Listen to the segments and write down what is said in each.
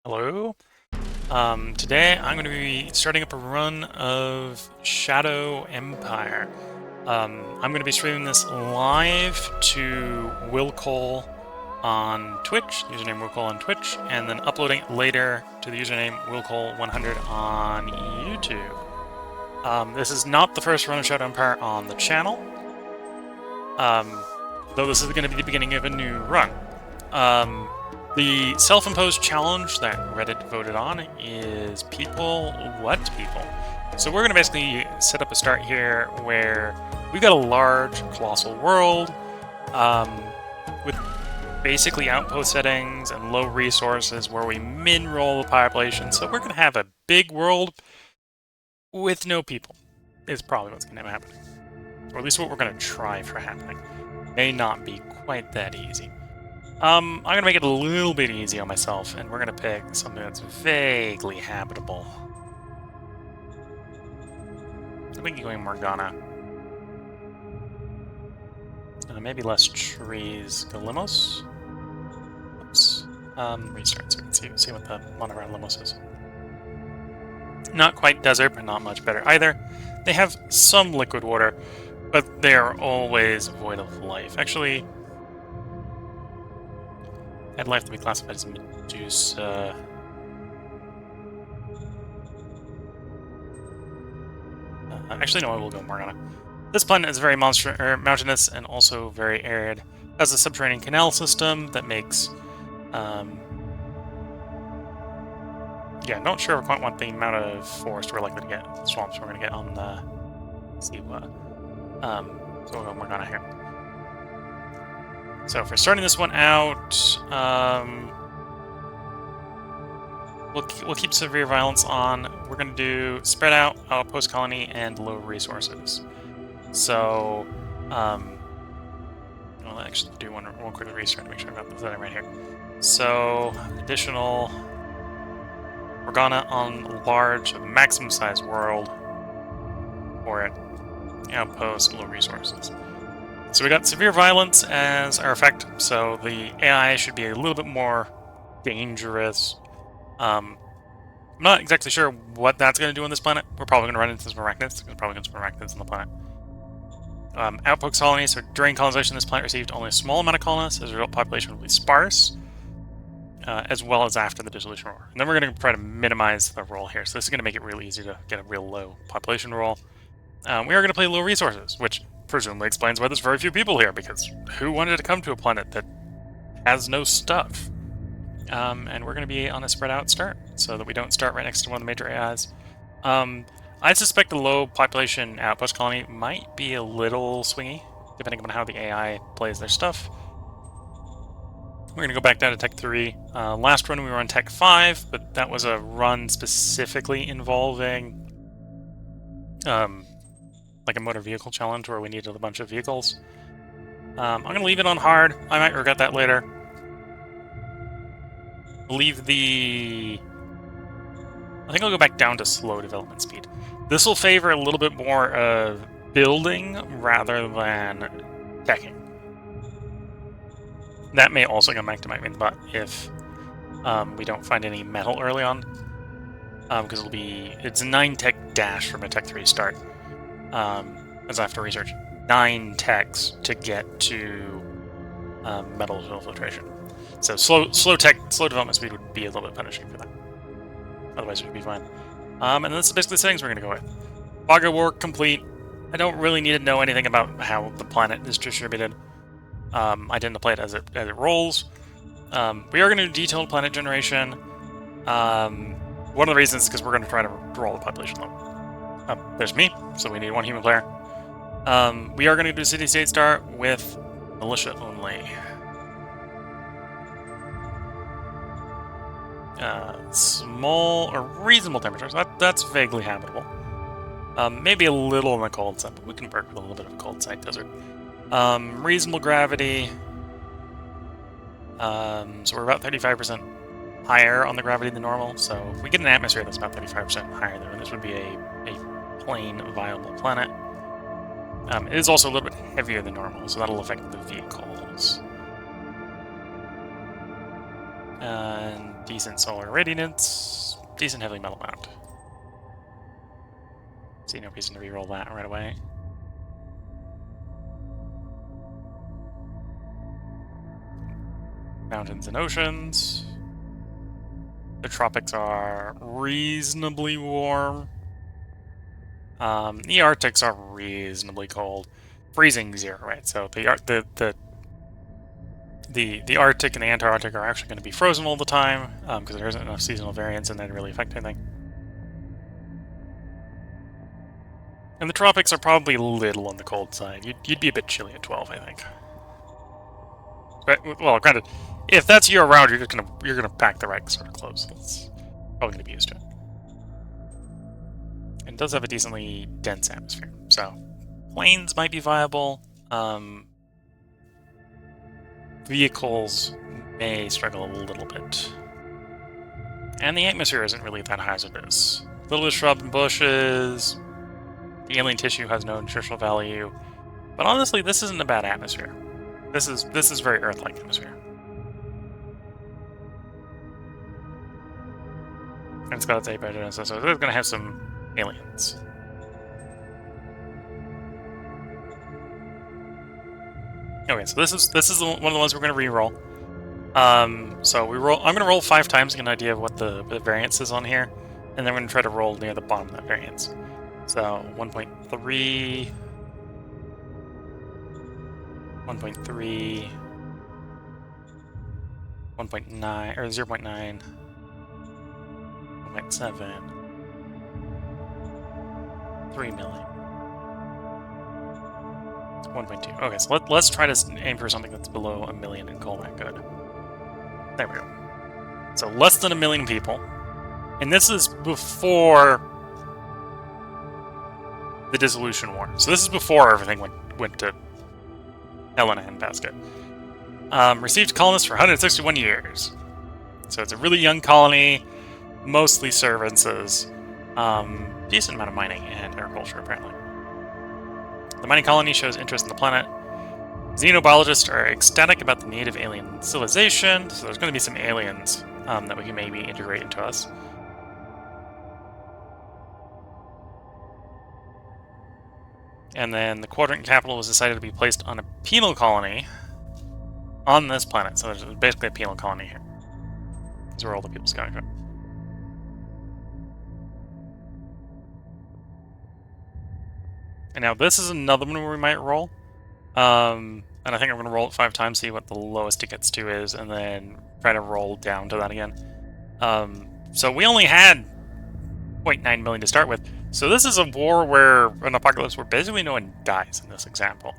Hello. Today I'm going to be starting up a run of Shadow Empire. I'm going to be streaming this live to Will Cole on Twitch, username Will Cole on Twitch, and then uploading it later to the username Will Cole 100 on YouTube. This is not the first run of Shadow Empire on the channel, though this is going to be the beginning of a new run. The self-imposed challenge that Reddit voted on is people what people. So we're going to basically set up a start here where we've got a large colossal world with basically outpost settings and low resources where we min-roll the population. So we're going to have a big world with no people is probably what's going to happen. Or at least what we're going to try for happening. May not be quite that easy. I'm going to make it a little bit easy on myself, and we're going to pick something that's vaguely habitable. I think going Morgana. Maybe less trees. Go Limos? Oops. Restart so we can see what the one around Limos is. Not quite desert, but not much better either. They have some liquid water, but they are always void of life. Actually, I'd life to be classified as Medusa. Actually, no, I will go Morgana. This planet is very mountainous and also very arid. It has a subterranean canal system that makes... yeah, not sure quite what the amount of forest we're likely to get. Swamps we're going to get on the... Let's see what... so we'll go Morgana here. So for starting this one out, we'll keep severe violence on. We're going to do spread out, outpost colony, and low resources. So, I'll actually do one quick restart to make sure I've got the setting right here. So, additional Morgana on large, maximum size world for it. Outpost, low resources. So we got severe violence as our effect, so the AI should be a little bit more dangerous. I'm not exactly sure what that's going to do on this planet. We're probably going to run into some arachnids. There's probably going to be some arachnids on the planet. Outpost colonies, so during colonization, this planet received only a small amount of colonists. As a result, population will be sparse, as well as after the dissolution roll. And then we're going to try to minimize the roll here. So this is going to make it real easy to get a real low population roll. We are going to play low resources, which presumably explains why there's very few people here, because who wanted to come to a planet that has no stuff? And we're going to be on a spread out start, so that we don't start right next to one of the major AIs. I suspect the low population outpost colony might be a little swingy, depending on how the AI plays their stuff. We're going to go back down to Tech 3. Last run we were on Tech 5, but that was a run specifically involving like a motor vehicle challenge where we needed a bunch of vehicles. I'm going to leave it on hard. I might regret that later. Leave the... I think I'll go back down to slow development speed. This will favor a little bit more of building rather than teching. That may also come back to my main butt if we don't find any metal early on. Because it's a 9 tech dash from a Tech 3 start. As I have to research 9 techs to get to metal filtration. So slow development speed would be a little bit punishing for that. Otherwise it would be fine. And that's basically the settings we're going to go with. Baga War complete. I don't really need to know anything about how the planet is distributed. I tend to play it as it rolls. We are going to do detailed planet generation. One of the reasons is because we're going to try to roll the population low. There's me, so we need one human player. We are going to do city-state start with militia only. Small or reasonable temperatures. That's vaguely habitable. Maybe a little on the cold side, but we can work with a little bit of a cold side desert. Reasonable gravity. So we're about 35% higher on the gravity than normal. So if we get an atmosphere that's about 35% higher there, this would be a plain viable planet. It is also a little bit heavier than normal, so that'll affect the vehicles. And decent solar radiance, decent heavy metal amount. See no reason to reroll that right away. Mountains and oceans. The tropics are reasonably warm. The Arctics are reasonably cold. Freezing 0, right? So the Arctic and the Antarctic are actually going to be frozen all the time because there isn't enough seasonal variance and that really affect anything. And the tropics are probably a little on the cold side. You'd be a bit chilly at 12, I think. But, well, granted, if that's year-round, you're gonna pack the right sort of clothes. That's probably gonna be used to it. And it does have a decently dense atmosphere, so planes might be viable. Vehicles may struggle a little bit. And the atmosphere isn't really that hazardous. A little bit of shrub and bushes. The alien tissue has no nutritional value. But honestly, this isn't a bad atmosphere. This is very Earth-like atmosphere. And it's got its A so it's going to have some aliens. Okay, so this is one of the ones we're going to re-roll. So I'm going to roll 5 times to get an idea of what the variance is on here, and then we're going to try to roll near the bottom of that variance. So 1.3, 1.3, 1.9 or 0.9, 1.7, 3 million. 1.2. Okay, so let's try to aim for something that's below 1 million and call that good. There we go. So less than 1 million people. And this is before the Dissolution War. So this is before everything went to hell in a handbasket. Received colonists for 161 years. So it's a really young colony, mostly services. Decent amount of mining and agriculture, apparently. The mining colony shows interest in the planet. Xenobiologists are ecstatic about the need of alien civilization, so there's going to be some aliens that we can maybe integrate into us. And then the quadrant capital was decided to be placed on a penal colony on this planet, so there's basically a penal colony here. This is where all the people's coming from. And now this is another one where we might roll. And I think I'm going to roll it 5 times, see what the lowest it gets to is, and then try to roll down to that again. So we only had 0.9 million to start with. So this is a war where, an apocalypse where basically no one dies in this example.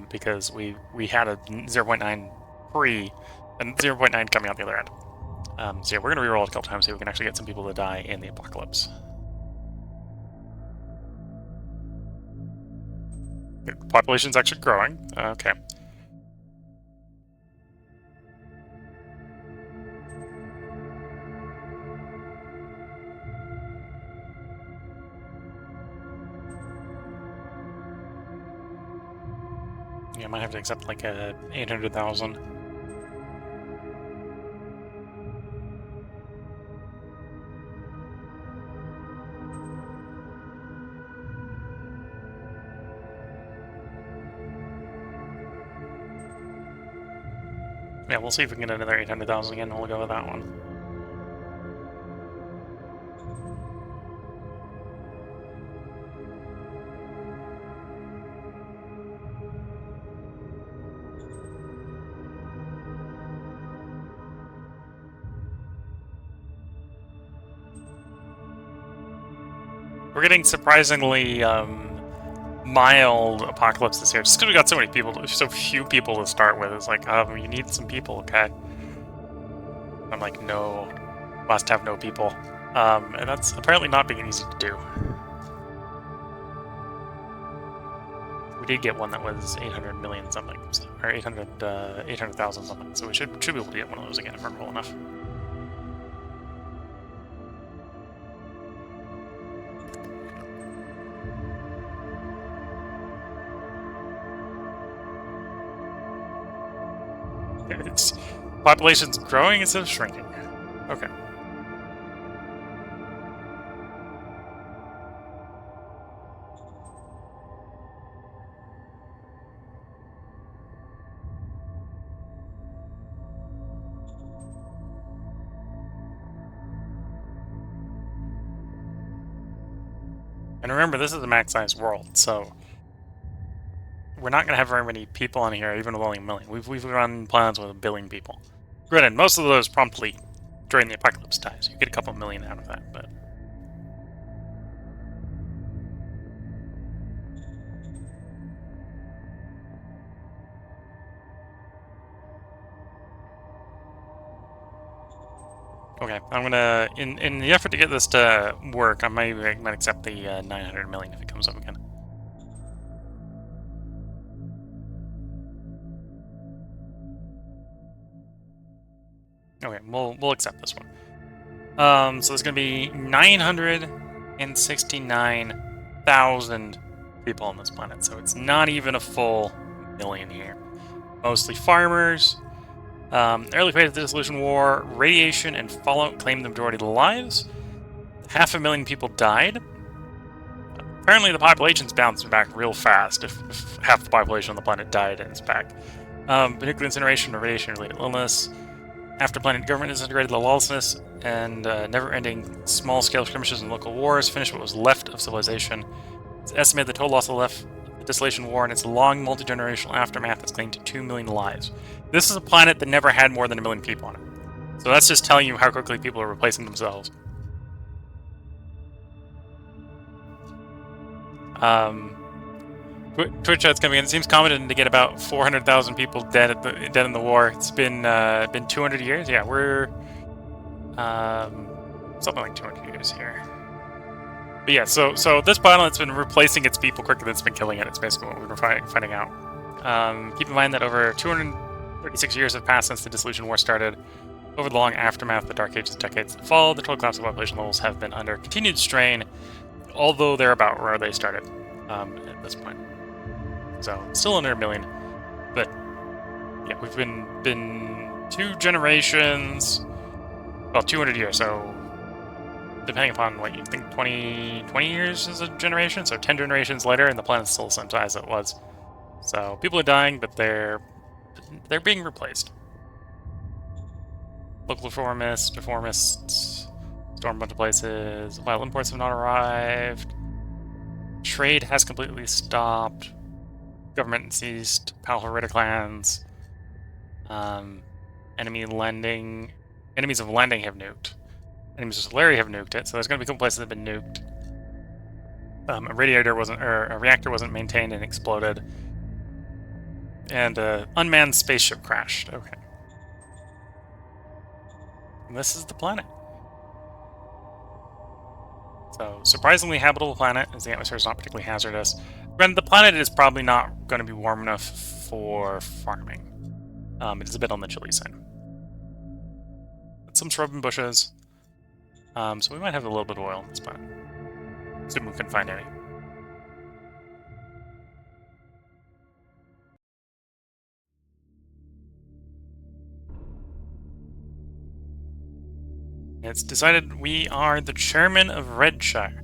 Because we had a 0.9 pre, and 0.9 coming out the other end. So yeah, we're going to reroll it a couple times so we can actually get some people to die in the apocalypse. The population's actually growing. Okay. Yeah, I might have to accept like a 800,000. Yeah, we'll see if we can get another 800,000 again, and we'll go with that one. We're getting surprisingly mild apocalypse this year, just because we got so many people, so few people to start with. It's like, you need some people, okay? I'm like, no, must have no people. And that's apparently not being easy to do. We did get one that was 800 million something, or 800,000 something, so we should be able to get one of those again if we're cool enough. Population's growing instead of shrinking. Okay. And remember, this is a max-sized world, so we're not going to have very many people on here, even with only a million. We've run planets with 1 billion people. Granted, most of those promptly during the apocalypse dies. You get a couple million out of that, but... Okay, I'm gonna, in the effort to get this to work, I might accept the 900 million if it comes up again. Okay, we'll accept this one. So there's gonna be 969,000 people on this planet, so it's not even a full million here. Mostly farmers. Early phase of the dissolution war, radiation and fallout claimed the majority of the lives. 500,000 people died. Apparently the population's bouncing back real fast if half the population on the planet died and it's back. Nuclear incineration or radiation-related illness. After planet government disintegrated, the lawlessness and never-ending small-scale skirmishes and local wars finished what was left of civilization. It's estimated the total loss of the dissolution war and its long multi-generational aftermath has claimed to 2 million lives. This is a planet that never had more than 1 million people on it. So that's just telling you how quickly people are replacing themselves. Twitch chat's coming in. It seems common to get about 400,000 people dead in the war. It's been 200 years. Yeah, we're something like 200 years here. But yeah, so this planet's been replacing its people quicker than it's been killing it. It's basically what we've been finding out. Keep in mind that over 236 years have passed since the dissolution war started. Over the long aftermath of the Dark Ages decades that followed, the total collapse of population levels have been under continued strain, although they're about where they started at this point. So, still under 1 million. But, yeah, we've been 2 generations, well, 200 years, so depending upon what you think, 20 years is a generation, so 10 generations later, and the planet's still the same size as it was. So, people are dying, but they're being replaced. Local reformists, storm a bunch of places, vital imports have not arrived, trade has completely stopped, government ceased, powerful raider clans, enemies of landing have nuked. Enemies of Solari have nuked it, so there's going to be a couple places that have been nuked. A reactor wasn't maintained and exploded. And an unmanned spaceship crashed. Okay. And this is the planet. So, surprisingly habitable planet, as the atmosphere is not particularly hazardous. Granted, the planet is probably not going to be warm enough for farming. It is a bit on the chilly side. But some shrub and bushes. So we might have a little bit of oil on this planet. Assume we can find any. It's decided we are the chairman of Redshire.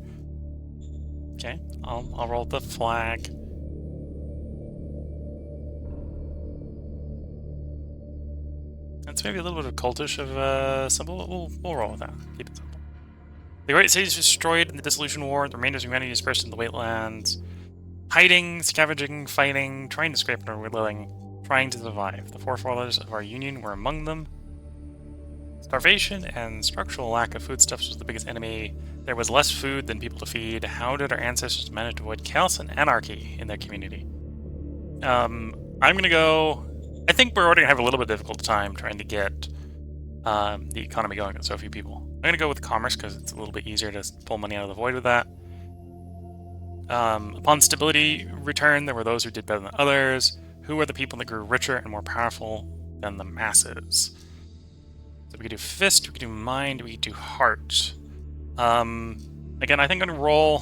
Okay, I'll roll the flag. That's maybe a little bit of cultish of a symbol. We'll roll with that. Keep it simple. The great city is destroyed in the dissolution war. The remainders of humanity dispersed in the wastelands. Hiding, scavenging, fighting, trying to scrape our living, trying to survive. The forefathers of our union were among them. Starvation and structural lack of foodstuffs was the biggest enemy. There was less food than people to feed. How did our ancestors manage to avoid chaos and anarchy in their community? I'm gonna go... I think we're already gonna have a little bit difficult time trying to get the economy going with so few people. I'm gonna go with commerce because it's a little bit easier to pull money out of the void with that. Upon stability return, there were those who did better than others. Who were the people that grew richer and more powerful than the masses? So we could do fist, we could do mind, we could do heart. Again, I think I'm going to roll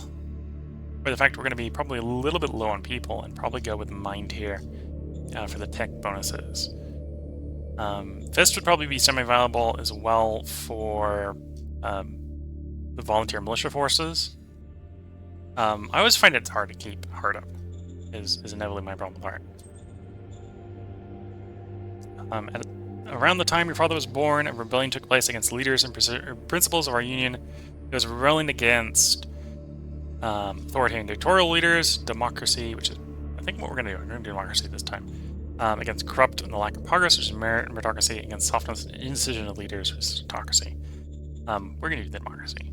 for the fact we're going to be probably a little bit low on people and probably go with mind here for the tech bonuses. Fist would probably be semi-viable as well for the volunteer militia forces. I always find it's hard to keep heart up, is inevitably my problem with heart. Around the time your father was born, a rebellion took place against the leaders and principles of our union. It was rebelling against authoritarian dictatorial leaders, democracy, which is, I think, what we're going to do. We're going to do democracy this time. Against corrupt and the lack of progress, which is meritocracy, against softness and indecision of leaders, which is autocracy. We're going to do democracy.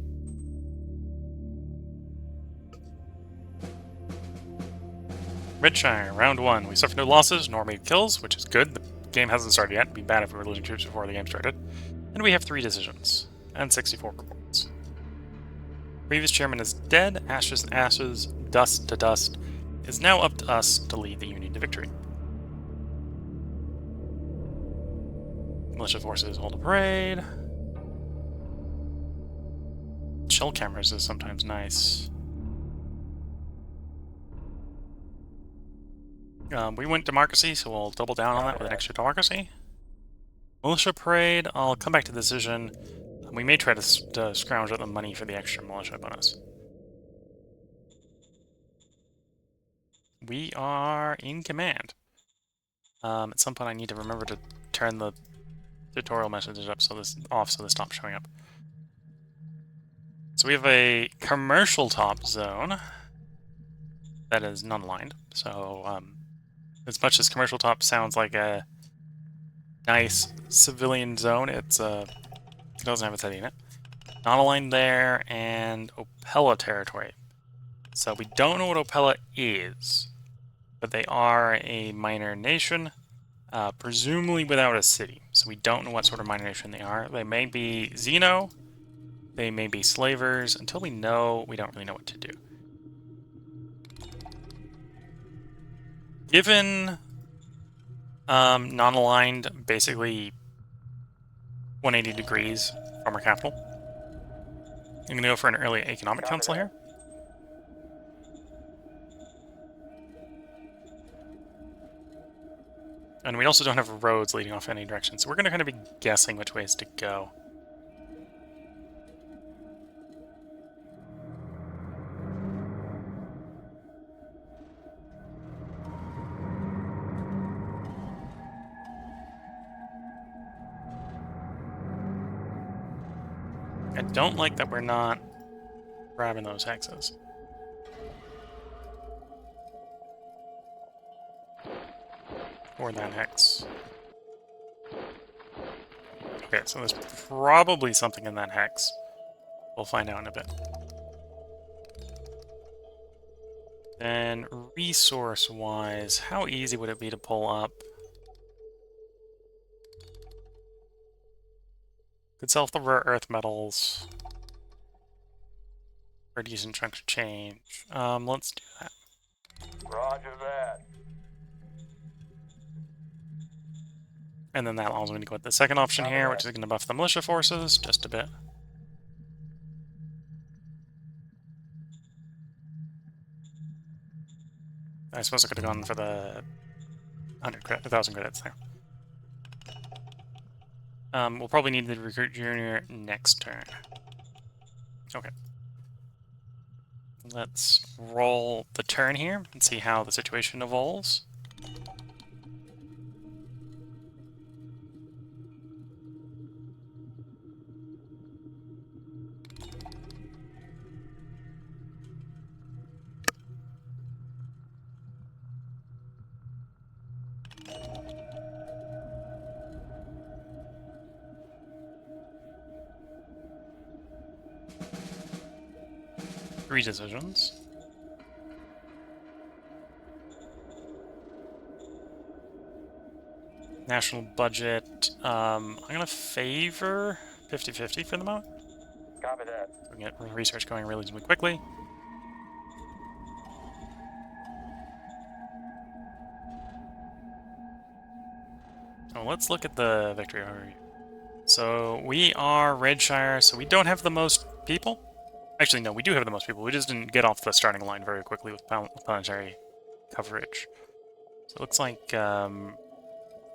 Redshire, round 1. We suffered no losses, nor made kills, which is good. The game hasn't started yet. It'd be bad if we were losing troops before the game started. And we have 3 decisions, and 64 reports. Previous chairman is dead, ashes and ashes, dust to dust. It's now up to us to lead the Union to victory. Militia forces hold a parade. Shell cameras is sometimes nice. We went democracy, so we'll double down on that with an extra democracy. Militia parade, I'll come back to the decision. We may try to scrounge out the money for the extra militia bonus. We are in command. At some point I need to remember to turn the tutorial messages up so this stops showing up. So we have a commercial top zone that is non-aligned. So as much as commercial top sounds like a nice civilian zone, it doesn't have a city in it. Non-aligned there, and Opella territory. So we don't know what Opella is, but they are a minor nation, presumably without a city. So we don't know what sort of minor nation they are. They may be Xeno, they may be slavers. Until we know, we don't really know what to do. Given non-aligned, basically 180 degrees from our capital, I'm going to go for an early economic council here. And we also don't have roads leading off any direction, so we're going to kind of be guessing which ways to go. I don't like that we're not grabbing those hexes. Or that hex. Okay, so there's probably something in that hex. We'll find out in a bit. Then, resource-wise, how easy would it be to pull up? Could sell the rare earth metals for a decent chunk of change. Let's do that. Roger that. And then that allows me to go with the second option here, which is going to buff the militia forces just a bit. I suppose I could have gone for the 1,000 credits there. We'll probably need the recruit junior next turn. Okay. Let's roll the turn here and see how the situation evolves. Three decisions. National budget, I'm gonna favor 50-50 for the moment. Copy that. We can get research going reasonably quickly. So let's look at the victory overview. So we are Redshire, so we don't have the most people. Actually, no, we do have the most people. We just didn't get off the starting line very quickly with planetary coverage. So it looks like 4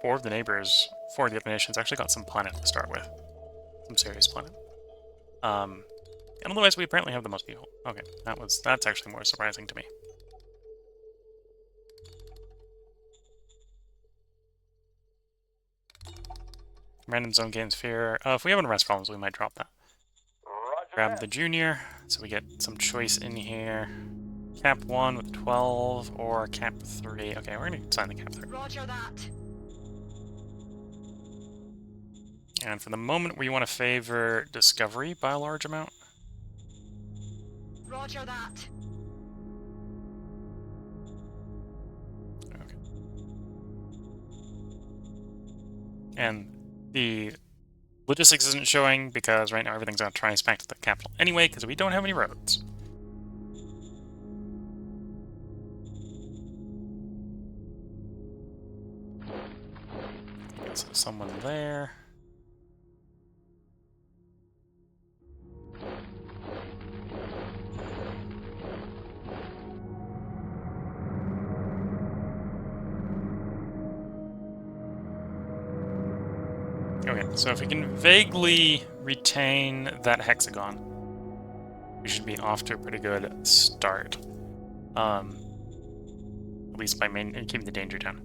of the neighbors four of the other nations actually got some planet to start with. Some serious planet. And otherwise, we apparently have the most people. Okay, that's actually more surprising to me. Random zone gains fear. If we have unrest problems, we might drop that. Roger Grab that. the junior, so we get some choice in here. Cap 1 with 12, or cap 3. Okay, we're gonna sign the cap 3. Roger that. And for the moment, we want to favor discovery by a large amount. Roger that. Okay. And the logistics isn't showing because right now everything's on trying to back to the capital anyway, because we don't have any roads. So someone there. Okay, so if we can vaguely retain that hexagon, we should be off to a pretty good start. At least by keeping the danger down.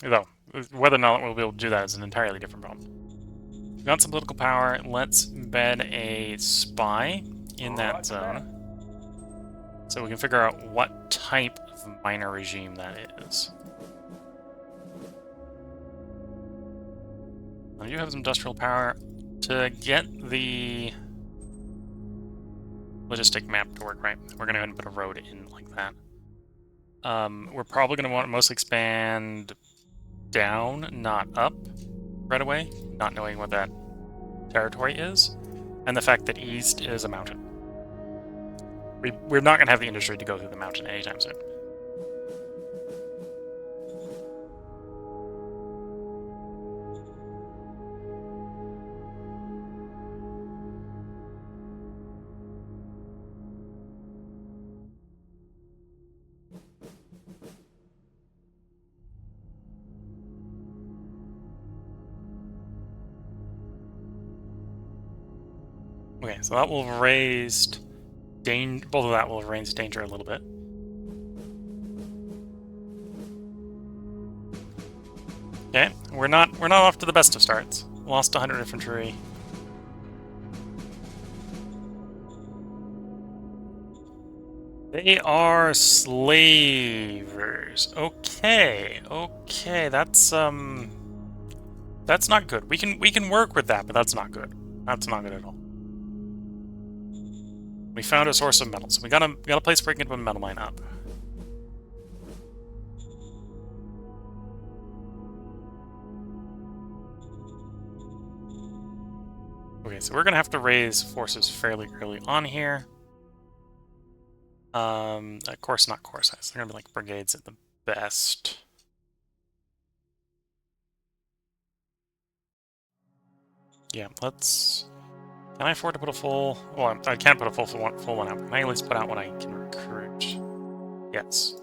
Though, whether or not we'll be able to do that is an entirely different problem. We've got some political power. Let's embed a spy in that zone, so we can figure out what type of minor regime that is. I do have some industrial power to get the logistic map to work right. We're going to go ahead and put a road in like that. We're probably going to want to mostly expand down, not up right away, not knowing what that territory is, and the fact that east is a mountain. We're not going to have the industry to go through the mountain anytime soon. Okay, so that will raise both of that will raise danger a little bit. Okay, we're not off to the best of starts. Lost 100 infantry. They are slavers. Okay, that's not good. We can work with that, but that's not good. That's not good at all. We found a source of metals. We got a place where we can put a metal mine up. Okay, so we're gonna have to raise forces fairly early on here. Of course, not corps size. They're gonna be like brigades at the best. Yeah, let's. Can I afford to put a full... Well, I can't put a full one out. Can I at least put out what I can recruit? Yes.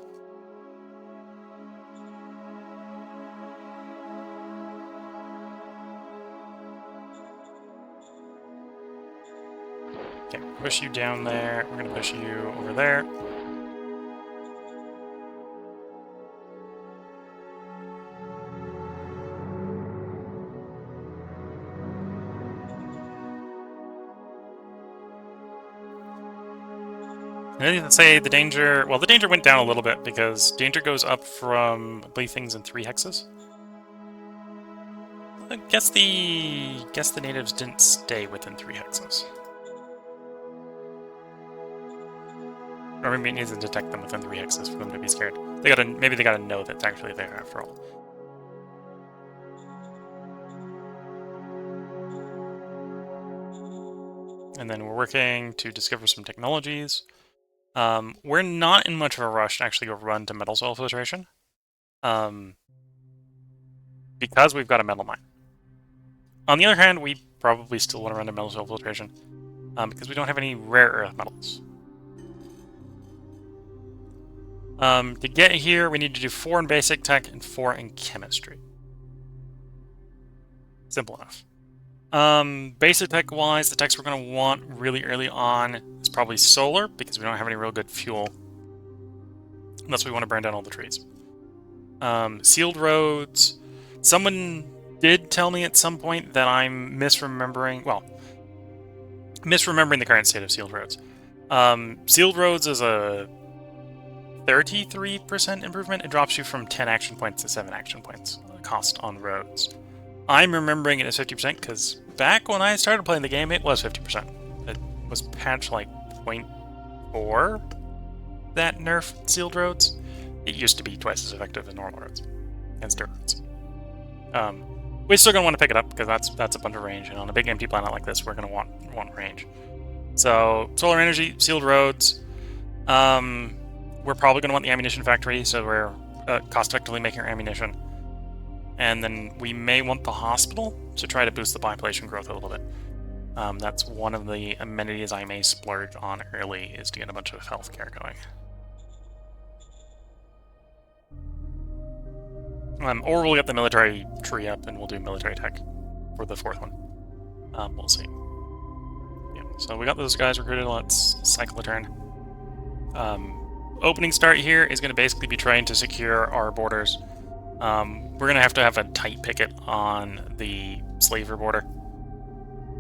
Okay, push you down there. We're going to push you over there. I didn't say the danger... Well, the danger went down a little bit because danger goes up from, I believe, things in 3 hexes. I guess the natives didn't stay within 3 hexes. Or maybe it needs to detect them within 3 hexes for them to be scared. Maybe they gotta know that's actually there after all. And then we're working to discover some technologies. We're not in much of a rush to actually go run to metal soil filtration. Because we've got a metal mine. On the other hand, we probably still want to run to metal soil filtration. Because we don't have any rare earth metals. To get here, we need to do 4 in basic tech and 4 in chemistry. Simple enough. Basic tech-wise, the techs we're going to want really early on is probably solar, because we don't have any real good fuel. Unless we want to burn down all the trees. Sealed roads. Someone did tell me at some point that I'm misremembering the current state of sealed roads. Sealed roads is a 33% improvement. It drops you from 10 action points to 7 action points cost on roads. I'm remembering it as 50% because back when I started playing the game, it was 50%. It was patched like 0.4 that nerfed sealed roads. It used to be twice as effective as normal roads against dirt roads. We're still gonna want to pick it up because that's a bunch of range, and on a big empty planet like this, we're gonna want range. So solar energy, sealed roads. We're probably gonna want the ammunition factory, so we're cost-effectively making our ammunition. And then we may want the hospital to try to boost the population growth a little bit. That's one of the amenities I may splurge on early, is to get a bunch of healthcare going. Or we'll get the military tree up and we'll do military tech for the 4th one. We'll see. Yeah, so we got those guys recruited. Let's cycle a turn. Opening start here is going to basically be trying to secure our borders. We're going to have a tight picket on the slaver border.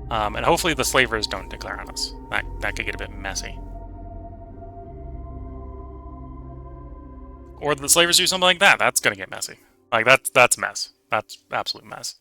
And hopefully the slavers don't declare on us. That could get a bit messy. Or the slavers do something like that. That's going to get messy. Like, that's a mess. That's absolute mess.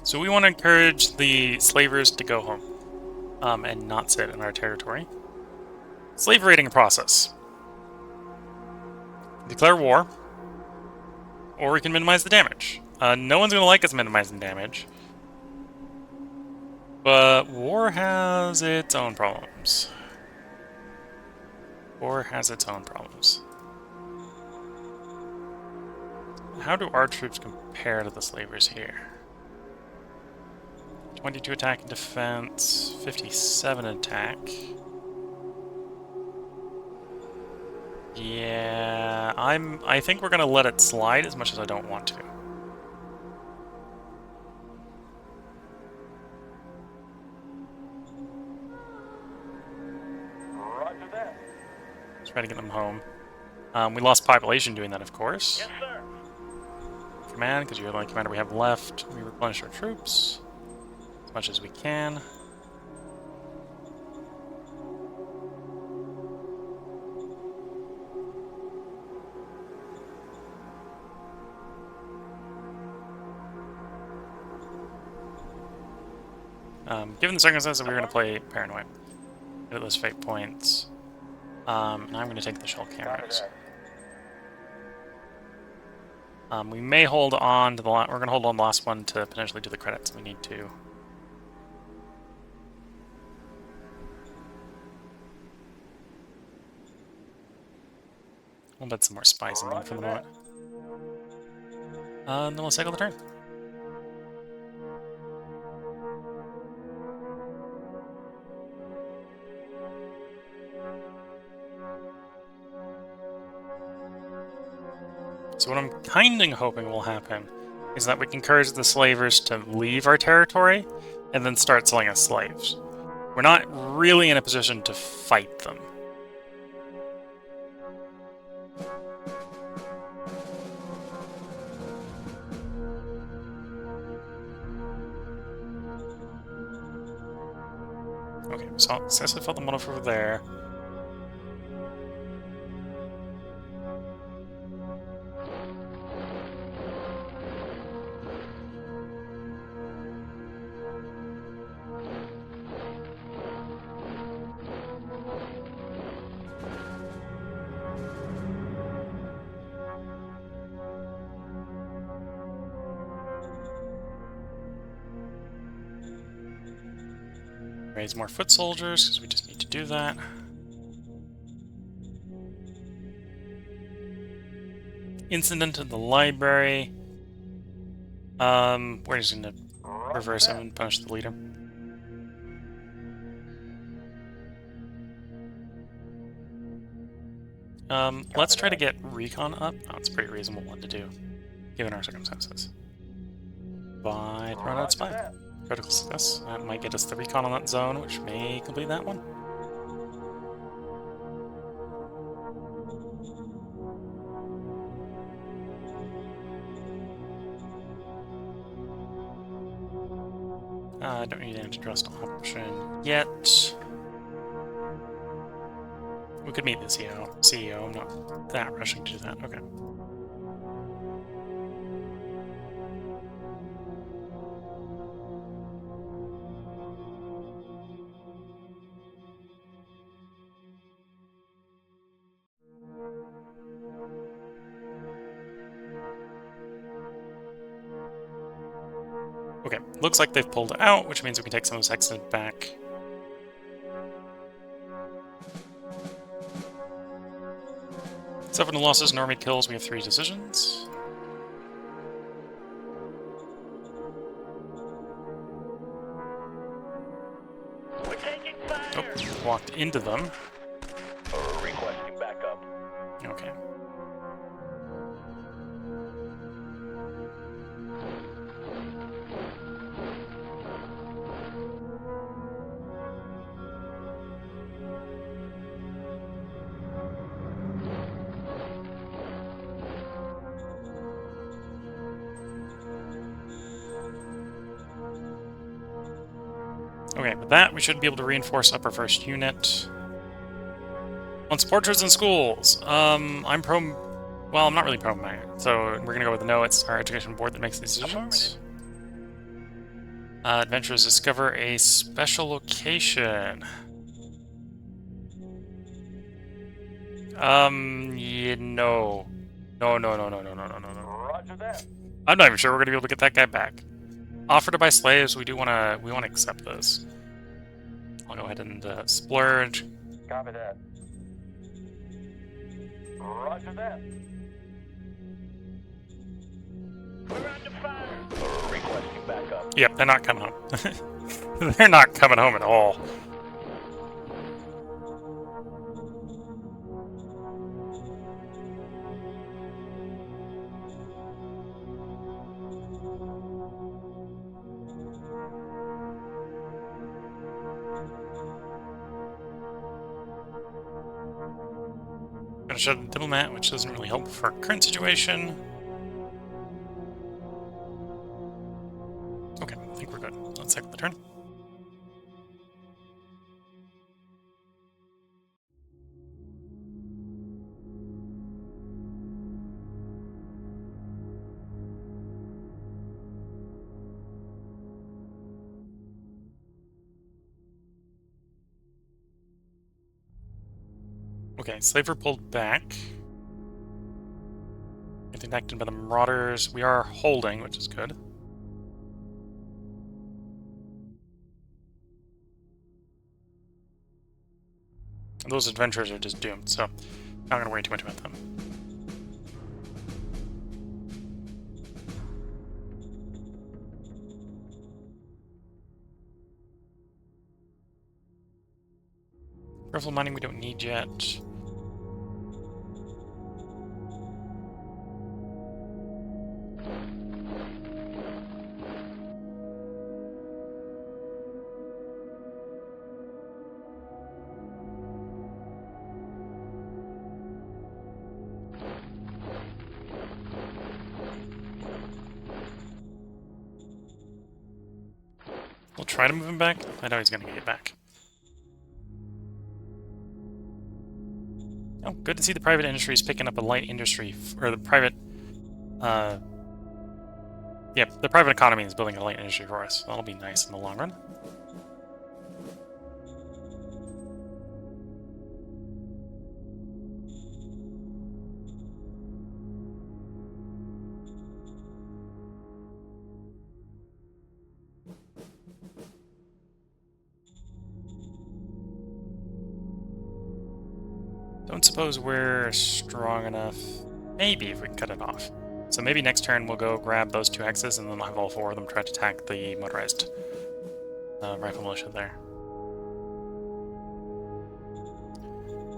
So we want to encourage the slavers to go home and not sit in our territory. Slave raiding process. Declare war, or we can minimize the damage. No one's going to like us minimizing damage, but war has its own problems. War has its own problems. How do our troops compare to the slavers here? 22 attack and defense, 57 attack. Yeah, I think we're gonna let it slide as much as I don't want to. Roger that. Try to get them home. We lost population doing that, of course. Yes, sir. Command, because you're the only commander we have left. We replenish our troops as much as we can. Given the circumstances, we're going to play Paranoid. Get those fate points. And I'm going to take the shell cameras. We may hold on to the we're going to hold on the last one to potentially do the credits. We need to. We'll bet some more spies in them for the moment. And then we'll cycle the turn. So what I'm kind of hoping will happen is that we can encourage the slavers to leave our territory and then start selling us slaves. We're not really in a position to fight them. Okay, so I successfully fought them one over there. Raise more foot soldiers, because we just need to do that. Incident in the library. We're just gonna reverse him and punish the leader. Let's try to get recon up. Oh, it's a pretty reasonable one to do, given our circumstances. By throwing out a spy. Critical success. That might get us the recon on that zone, which may complete that one. Don't need an antitrust option yet. We could meet the CEO. I'm not that rushing to do that. Okay. Okay, looks like they've pulled out, which means we can take some of this excellent back. Except for the losses, Normie kills, we have 3 decisions. We're taking fire. Oh, walked into them. Requesting backup. Okay. Okay, with that, we should be able to reinforce up our first unit. On supporters in schools, I'm pro... Well, I'm not really pro-Maya, so we're gonna go with no. It's our education board that makes these decisions. Adventurers discover a special location. Yeah, no. No. Roger that. I'm not even sure we're gonna be able to get that guy back. Offer to buy slaves, we wanna accept this. I'll go ahead and splurge. Copy that. Roger that. We're under fire. Requesting backup. Yep, they're not coming home. They're not coming home at all. Gonna show the diplomat, which doesn't really help for our current situation. Okay, I think we're good. Let's cycle the turn. Okay, slaver pulled back. Getting acted by the marauders. We are holding, which is good. And those adventurers are just doomed, so not gonna worry too much about them. Careful mining we don't need yet. We'll try to move him back. I know he's gonna get back. Oh, good to see the private industry is picking up a light industry, or the private, yeah, the private economy is building a light industry for us. That'll be nice in the long run. don't suppose we're strong enough. Maybe if we can cut it off. So maybe next turn we'll go grab those 2 X's and then we'll have all 4 of them try to attack the motorized rifle militia there.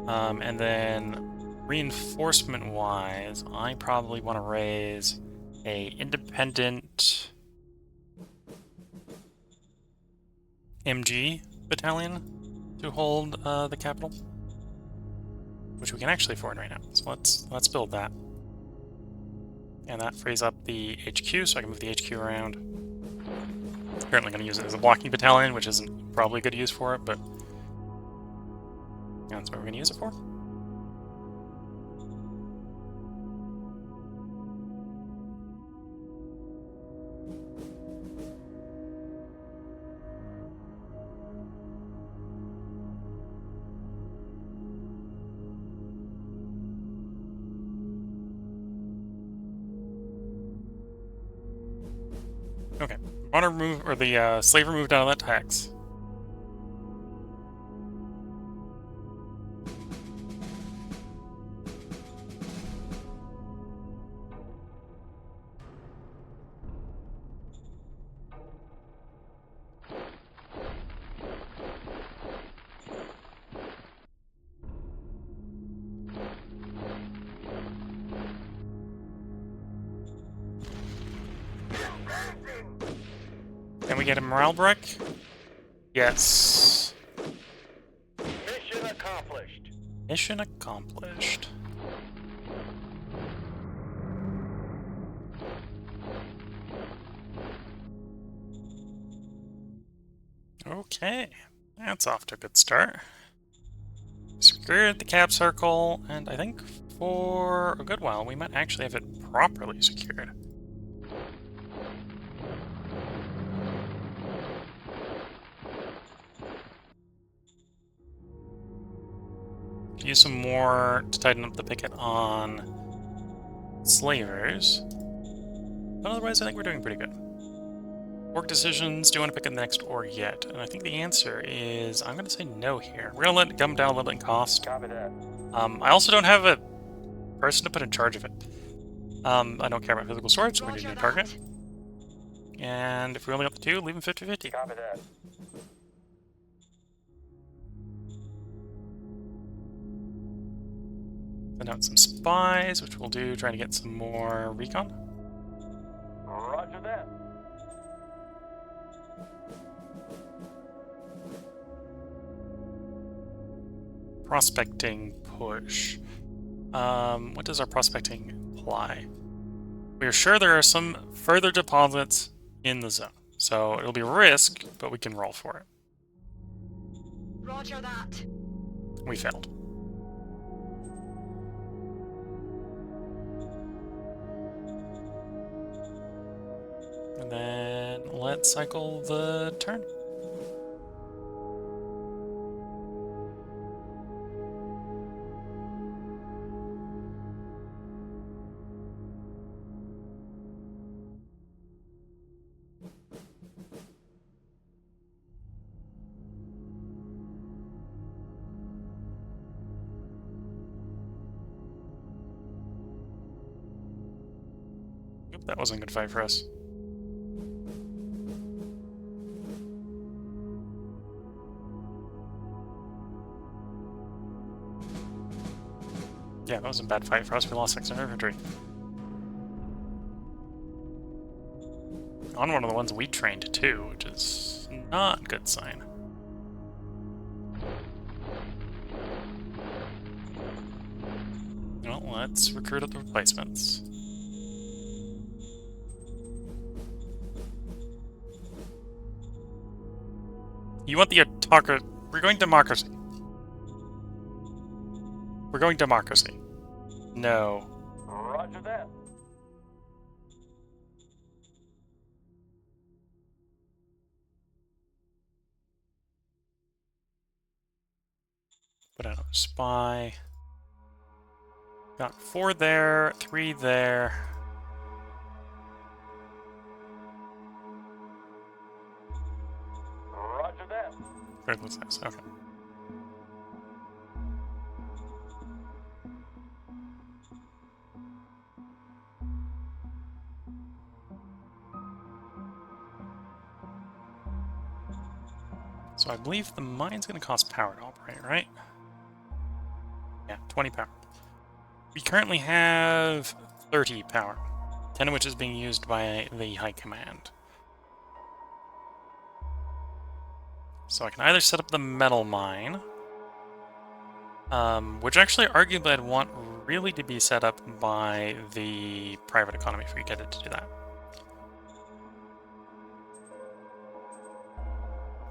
And then reinforcement-wise, I probably want to raise a independent MG battalion to hold the capital, which we can actually afford right now. So let's build that, and that frees up the HQ, so I can move the HQ around. Currently going to use it as a blocking battalion, which isn't probably a good use for it, but that's what we're going to use it for. Okay, want to remove, or the slave removed out of that tax. Can we get a morale break? Yes. Mission accomplished. Mission accomplished. Okay, that's off to a good start. Secured the cap circle, and I think for a good while we might actually have it properly secured. Use some more to tighten up the picket on slavers. But otherwise, I think we're doing pretty good. Org decisions, do you want to pick up the next org yet? And I think the answer is, I'm going to say no here. We're going to let it come down a little bit in cost. Copy that. I also don't have a person to put in charge of it. I don't care about physical storage, so we need a new target. And if we only got the 2, leave them 50-50. Copy that. Send out some spies, which we'll do, trying to get some more recon. Roger that. Prospecting push. What does our prospecting imply? We are sure there are some further deposits in the zone, so it'll be a risk, but we can roll for it. Roger that. We failed. And then let's cycle the turn. Oop, that wasn't a good fight for us. Yeah, that was a bad fight for us. We lost 600 infantry. On one of the ones we trained too, which is not a good sign. Well, let's recruit up the replacements. You want the autocracy? We're going democracy. We're going democracy. No. Roger that. Put out a spy. Got 4 there, 3 there. Roger that. Critical success, okay. So I believe the mine's going to cost power to operate, right? Yeah, 20 power. We currently have 30 power, 10 of which is being used by the High Command. So I can either set up the metal mine, which actually arguably I'd want really to be set up by the private economy if we get it to do that.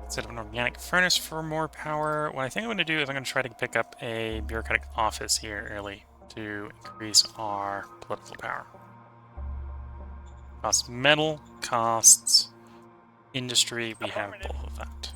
Set up an organic furnace for more power. What I think I'm going to do is I'm going to try to pick up a bureaucratic office here early to increase our political power. Costs metal, costs industry, we have both of that.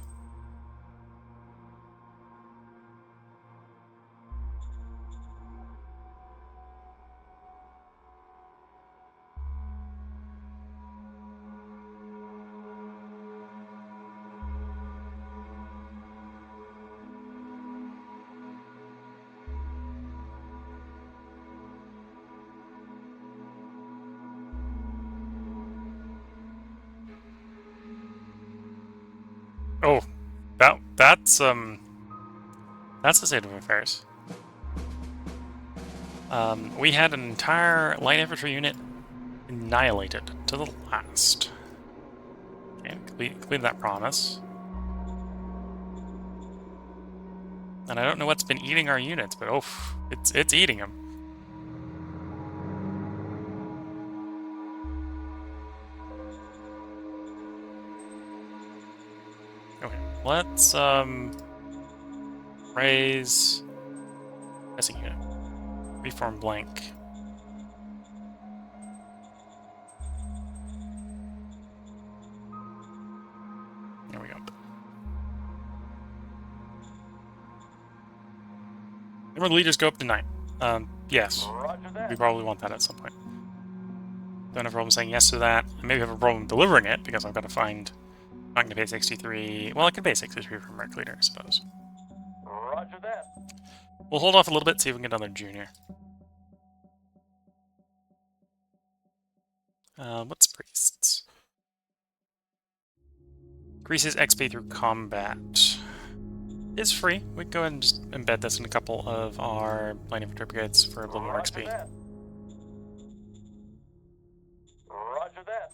Oh, that's the state of affairs. We had an entire light infantry unit annihilated to the last. Okay, complete that promise. And I don't know what's been eating our units, but oh, it's eating them. Okay, let's raise missing unit. Reform blank. There we go. Number of leaders go up to 9. Yes. We probably want that at some point. Don't have a problem saying yes to that. I maybe have a problem delivering it because I've got to find. I'm not going to pay 63. Well, I could pay 63 for Merc Leader, I suppose. Roger that. We'll hold off a little bit, see if we can get another junior. What's priests? Increases XP through combat. It's free. We can go ahead and just embed this in a couple of our light infantry brigades for a little more XP. That. Roger that.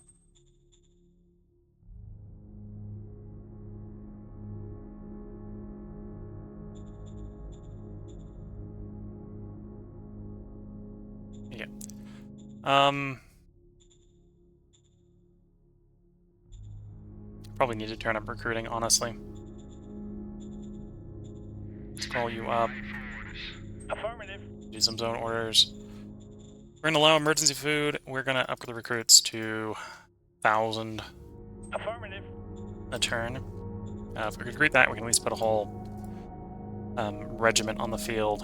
Yeah. Probably need to turn up recruiting, honestly. Let's call you up. Affirmative. Do some zone orders. We're gonna allow emergency food. We're gonna upgrade the recruits to 1,000 Affirmative. a turn. If we recruit that, we can at least put a whole regiment on the field.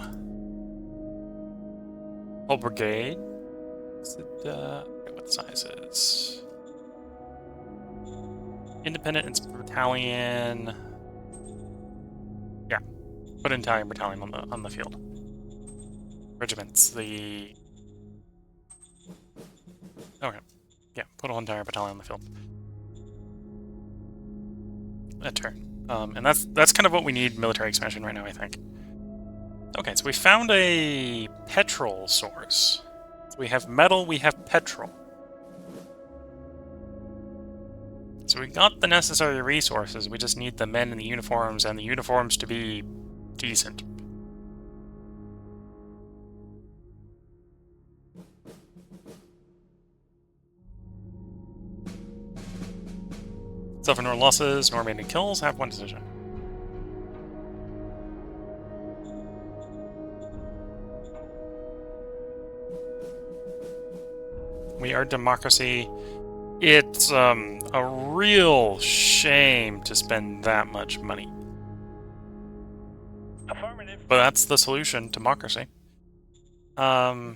Whole brigade. Is it, what size is? Independent and battalion. Yeah, put an Italian battalion on the field. Regiments. The okay, yeah, put a whole entire battalion on the field. A turn. And that's kind of what we need military expansion right now, I think. Okay, so we found a petrol source. So we have metal, we have petrol. So we got the necessary resources, we just need the men in the uniforms, and the uniforms to be decent. Suffer no losses, nor made any kills, have 1 decision. We are democracy. It's a real shame to spend that much money. Affirmative. But that's the solution, democracy. So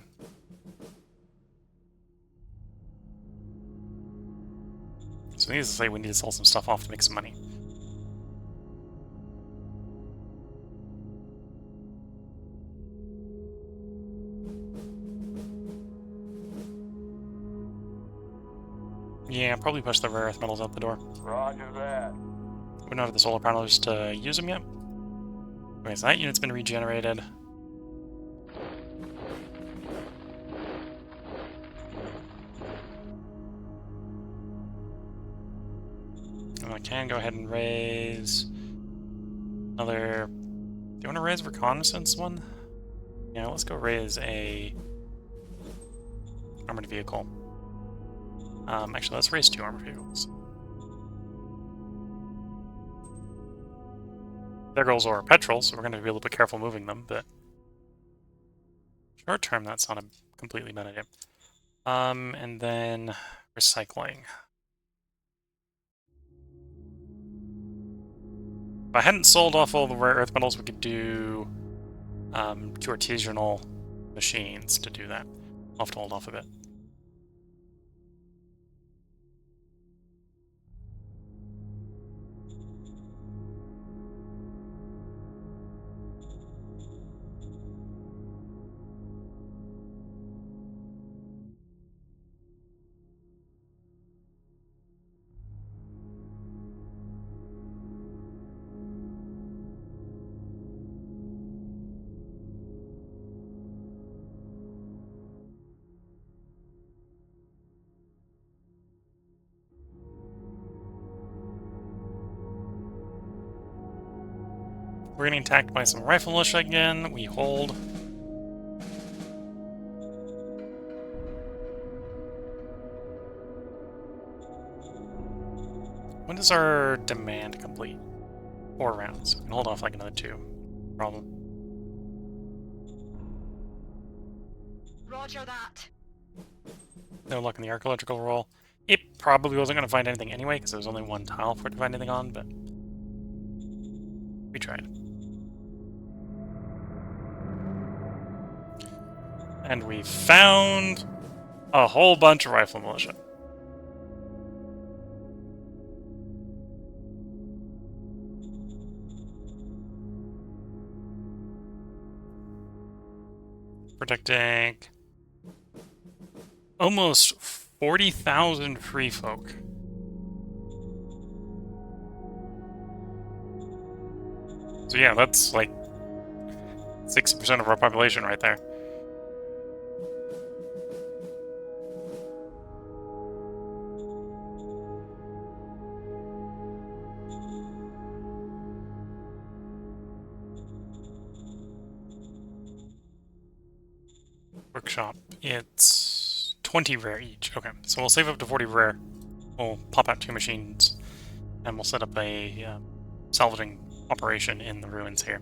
needless to say, we need to sell some stuff off to make some money. Yeah, probably push the rare earth metals out the door. Roger that. We don't have the solar panels to use them yet. Okay, so that unit's been regenerated. And I can go ahead and raise another... Do you want to raise a reconnaissance one? Yeah, let's go raise a armored vehicle. Actually, let's raise 2 armored vehicles. Their goals are petrol, so we're going to be a little bit careful moving them, but short term, that's not a completely bad idea. And then recycling. If I hadn't sold off all the rare earth metals, we could do 2 artisanal machines to do that. I'll have to hold off a bit. We're getting attacked by some rifle militia again. We hold. When does our demand complete? 4 rounds. We can hold off like another 2. Problem. Roger that. No luck in the archaeological roll. It probably wasn't going to find anything anyway, because there was only 1 tile for it to find anything on, but we tried. And we found a whole bunch of rifle militia. Protecting almost 40,000 free folk. So yeah, that's like 60% of our population right there. Workshop, it's 20 rare each. Okay, so we'll save up to 40 rare. We'll pop out 2 machines, and we'll set up a salvaging operation in the ruins here.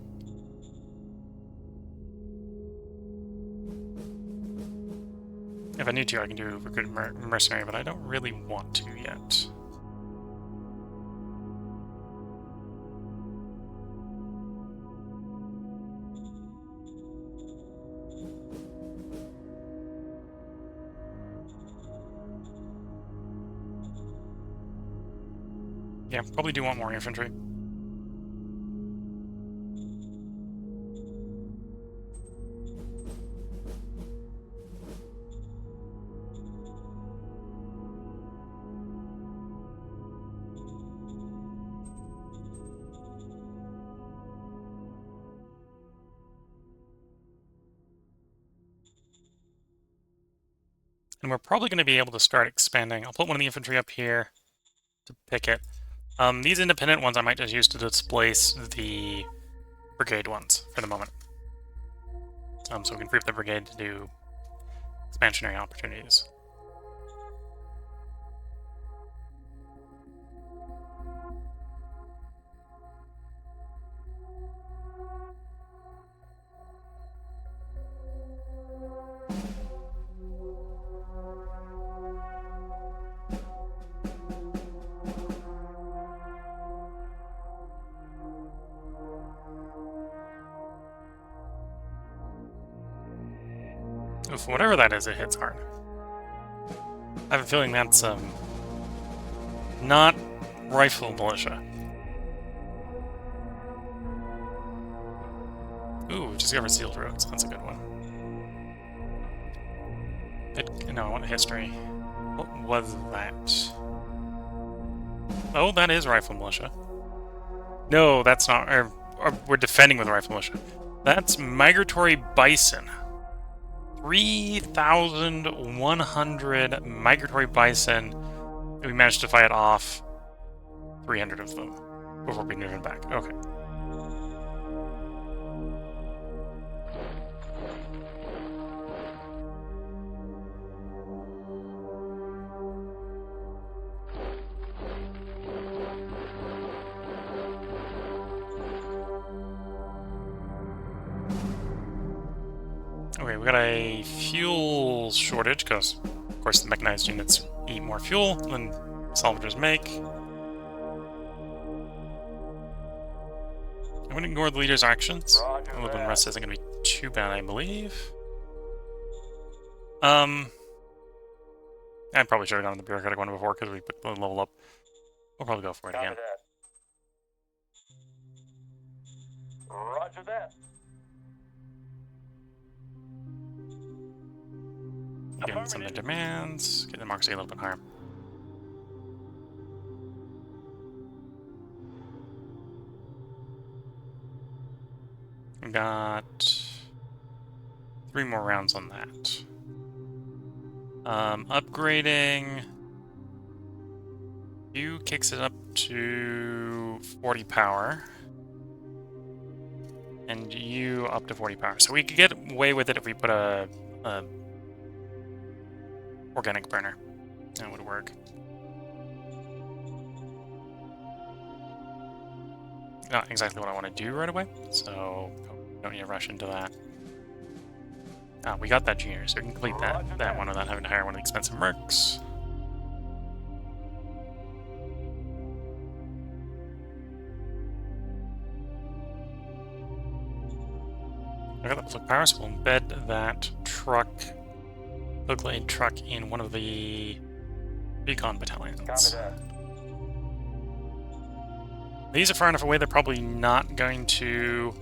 If I need to, I can do recruit mercenary, but I don't really want to yet. Yeah, probably do want more infantry. And we're probably going to be able to start expanding. I'll put one of the infantry up here to pick it. These independent ones I might just use to displace the brigade ones for the moment. So we can free up the brigade to do expansionary opportunities. Oof, whatever that is, it hits hard. I have a feeling that's, not rifle militia. Ooh, discovered sealed roads. That's a good one. No, I want history. What was that? Oh, that is rifle militia. No, that's not... or we're defending with rifle militia. That's migratory bison. 3,100 migratory bison. We managed to fight off 300 of them before being driven back. Okay. Okay, we got a fuel shortage because, of course, the mechanized units eat more fuel than salvagers make. I'm going to ignore the leader's actions. A little bit of rest isn't going to be too bad, I believe. I probably should have gone to the bureaucratic one before because we put the level up. We'll probably go for it again. Roger that. Give them some of the demands. Get democracy a little bit higher. We got 3 more rounds on that. Upgrading. You kicks it up to 40 power. And you up to 40 power. So we could get away with it if we put a organic burner. That would work. Not exactly what I want to do right away, so don't need to rush into that. We got that junior, so we can complete that one without having to hire one of the expensive mercs. I got the public power, so we'll embed that truck, Glade truck, in one of the recon battalions. These are far enough away, they're probably not going to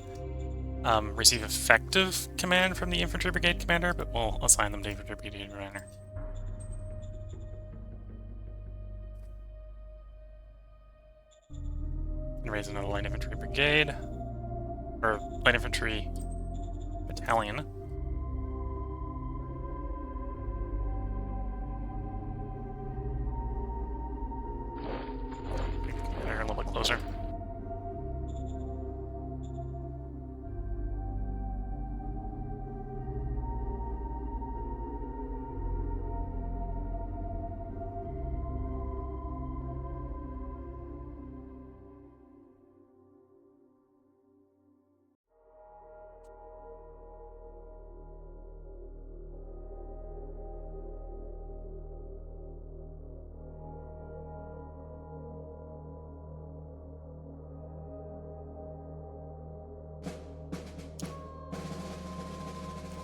receive effective command from the infantry brigade commander, but we'll assign them to infantry brigade commander. And raise another light infantry brigade, or light infantry battalion. They're a little bit closer.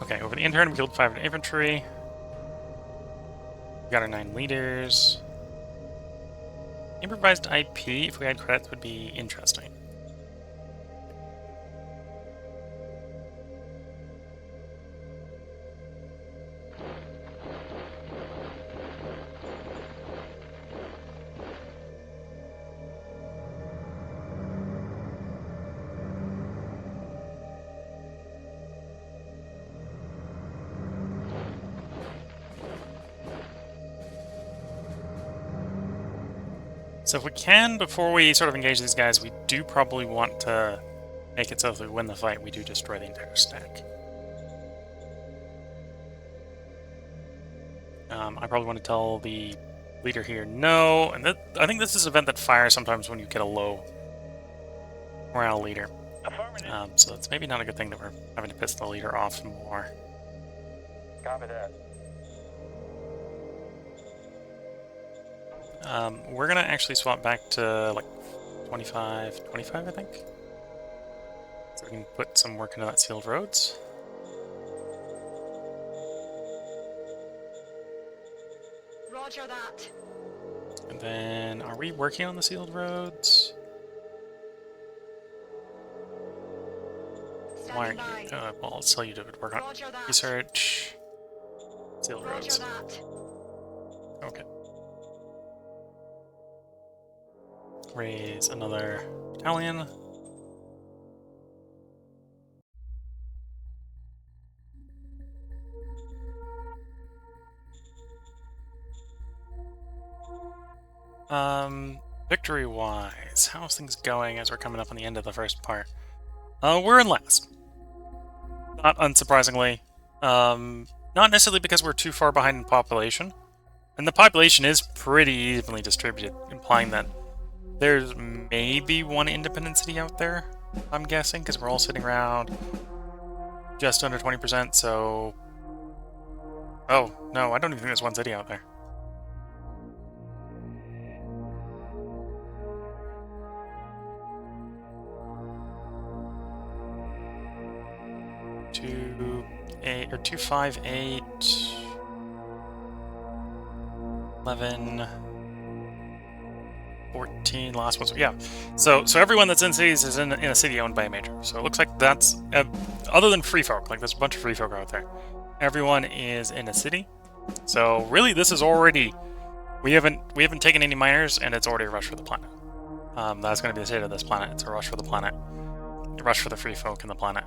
Okay, over the intern, we killed 5 infantry. We got our 9 leaders. Improvised IP, if we had credits, would be interesting. So if we can, before we sort of engage these guys, we do probably want to make it so if we win the fight, we do destroy the entire stack. I probably want to tell the leader here no, and I think this is an event that fires sometimes when you get a low morale leader. So it's maybe not a good thing that we're having to piss the leader off more. Copy that. We're gonna actually swap back to like 25, I think. So we can put some work into that sealed roads. Roger that. And then, are we working on the sealed roads? Why aren't you? Well, I'll tell you to work on research. Sealed roads. Okay. Raise another battalion. Victory-wise, how's things going as we're coming up on the end of the first part? We're in last. Not unsurprisingly. Not necessarily because we're too far behind in population. And the population is pretty evenly distributed, implying that there's maybe one independent city out there, I'm guessing, because we're all sitting around just under 20%, so... Oh, no, I don't even think there's one city out there. Two, 8, or 258... 11... 14, last ones, yeah. So everyone that's in cities is in a city owned by a major. So it looks like that's, other than free folk, like there's a bunch of free folk out there. Everyone is in a city. So really this is already, we haven't taken any miners and it's already a rush for the planet. That's going to be the state of this planet. It's a rush for the planet. A rush for the free folk in the planet.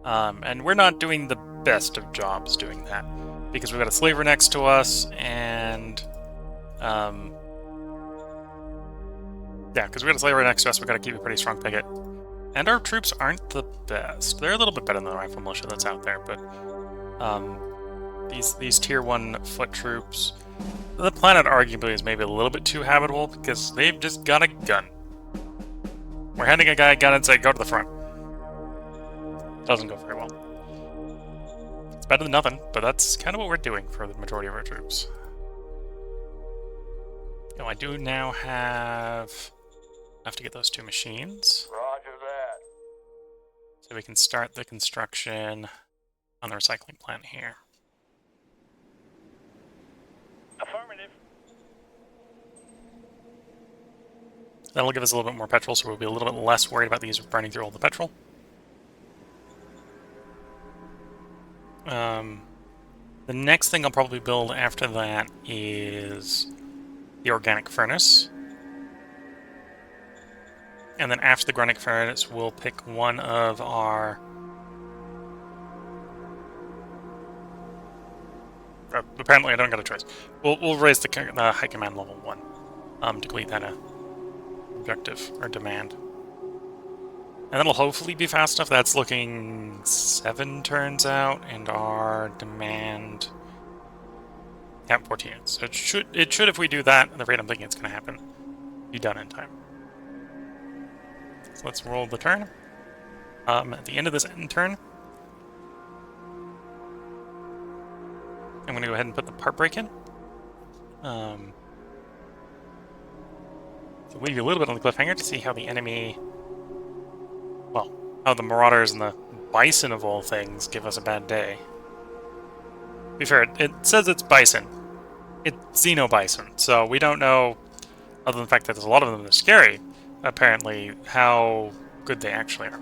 And we're not doing the best of jobs doing that. Because we've got a slaver next to us and... yeah, because we got a slaver next to us, we've got to keep a pretty strong picket. And our troops aren't the best. They're a little bit better than the rifle militia that's out there, but these tier 1 foot troops, the planet arguably is maybe a little bit too habitable because they've just got a gun. We're handing a guy a gun and say, go to the front. Doesn't go very well. It's better than nothing, but that's kind of what we're doing for the majority of our troops. Now, I do now have to get those 2 machines. Roger that. So we can start the construction on the recycling plant here. Affirmative. That'll give us a little bit more petrol, so we'll be a little bit less worried about these burning through all the petrol. The next thing I'll probably build after that is the organic furnace. And then after the organic furnace, we'll pick one of our... apparently I don't got a choice. We'll raise the high command level 1 to complete that objective or demand. And that'll hopefully be fast enough. That's looking 7 turns out, and our demand... yeah, 14. So it should, if we do that, at the rate I'm thinking it's going to happen, be done in time. So let's roll the turn. At the end of this end turn, I'm going to go ahead and put the part break in. So leave you a little bit on the cliffhanger to see how the enemy, well, how the marauders and the bison of all things give us a bad day. To be fair, it says it's bison. It's xeno-bison, so we don't know, other than the fact that there's a lot of them that are scary, apparently, how good they actually are.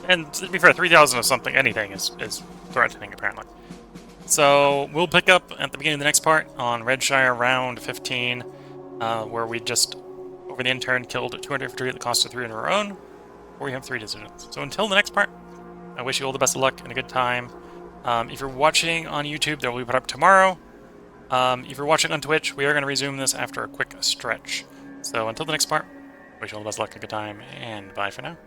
And to be fair, 3,000 of something, anything, is threatening, apparently. So, we'll pick up at the beginning of the next part on Redshire round 15, where we just, over the intern, killed 200 infantry at the cost of 3 on our own, where we have 3 decisions. So until the next part, I wish you all the best of luck and a good time. If you're watching on YouTube, that will be put up tomorrow. If you're watching on Twitch, we are going to resume this after a quick stretch. So until the next part, wish you all the best of luck and a good time, and bye for now.